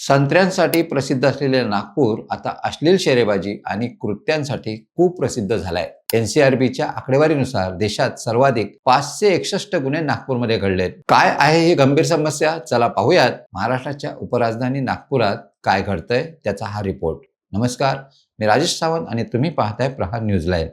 संत्र्यांसाठी प्रसिद्ध असलेले नागपूर आता अश्लील शेरेबाजी आणि कृत्यांसाठी खूप प्रसिद्ध झालाय. NCRBच्या आकडेवारीनुसार देशात सर्वाधिक 561 गुन्हे नागपूरमध्ये घडलेत. काय आहे ही गंभीर समस्या? चला पाहूयात. महाराष्ट्राच्या उपराजधानी नागपुरात काय घडतंय त्याचा हा रिपोर्ट. नमस्कार, मी राजेश सावंत आणि तुम्ही पाहताय प्रहार न्यूज लाईव्ह.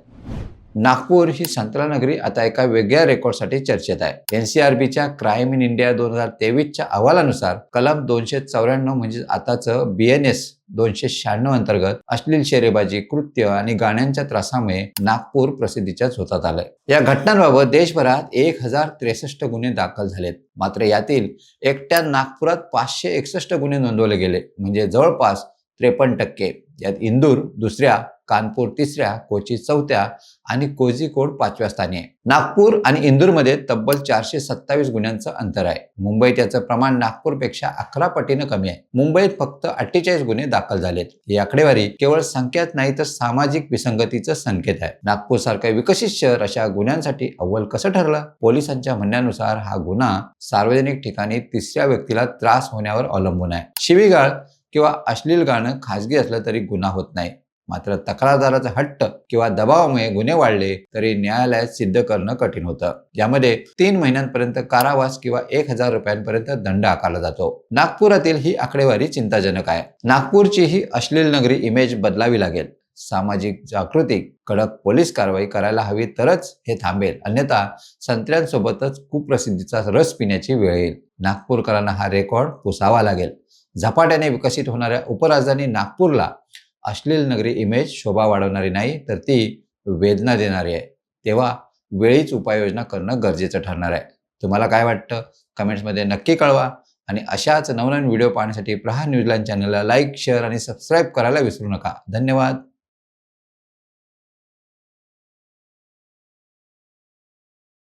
नागपूर ही संत्रा नगरी आता एका वेगळ्या रेकॉर्डसाठी चर्चेत आहे. NCRBच्या क्राईम इन इंडिया 2023च्या अहवालानुसार कलम 294 म्हणजे आताचं BNS 296 अंतर्गत अश्लील शेरेबाजी, कृत्य आणि गाण्यांच्या त्रासामुळे नागपूर प्रसिद्धीच्या झोतात आलंय. या घटनांबाबत देशभरात 1063 गुन्हे दाखल झालेत. मात्र यातील एकट्या नागपुरात 561 गुन्हे नोंदवले गेले, म्हणजे जवळपास 53%. यात इंदूर दुसऱ्या, कानपूर तिसऱ्या, कोची चौथ्या आणि कोझिकोड 5व्या स्थानी आहे. नागपूर आणि इंदूरमध्ये तब्बल 427 गुन्ह्यांचं अंतर आहे. मुंबईत याचं प्रमाण नागपूरपेक्षा 11 पटीनं कमी आहे. मुंबईत फक्त 48 गुन्हे दाखल झालेत. ही आकडेवारी केवळ संख्यात नाही तर सामाजिक विसंगतीचं संकेत आहे. नागपूर सारखं विकसित शहर अशा गुन्ह्यांसाठी अव्वल कसं ठरलं? पोलिसांच्या म्हणण्यानुसार हा गुन्हा सार्वजनिक ठिकाणी तिसऱ्या व्यक्तीला त्रास होण्यावर अवलंबून आहे. शिवीगाळ किंवा अश्लील गाणं खासगी असलं तरी गुन्हा होत नाही. मात्र तक्रारदाराचा हट्ट किंवा दबावामुळे गुन्हे वाढले तरी न्यायालयात सिद्ध करणं कठीण होतं. यामध्ये 3 महिन्यांपर्यंत कारावास किंवा 1000 रुपयांपर्यंत दंड आकारला जातो. नागपुरातील ही आकडेवारी चिंताजनक आहे. नागपूरची ही अश्लील नगरी इमेज बदलावी लागेल. सामाजिक जागृती, कडक पोलीस कारवाई करायला हवी तरच हे थांबेल. अन्यथा संत्र्यांसोबतच कुप्रसिद्धीचा रस पिण्याची वेळ येईल. नागपूरकरांना हा रेकॉर्ड पुसावा लागेल. झपाट्याने विकसित होणाऱ्या उपराजधानी नागपूरला अश्लील नगरी इमेज शोभा वाढवणारी नाही तर ती वेदना देणारी आहे. तेव्हा वेळीच उपाययोजना करणं गरजेचं ठरणार आहे. तुम्हाला काय वाटतं? कमेंट्समध्ये नक्की कळवा. आणि अशाच नवनवीन व्हिडिओ पाहण्यासाठी प्रहार न्यूज लाईव्ह चॅनलला लाईक, शेअर आणि सबस्क्राईब करायला विसरू नका. धन्यवाद.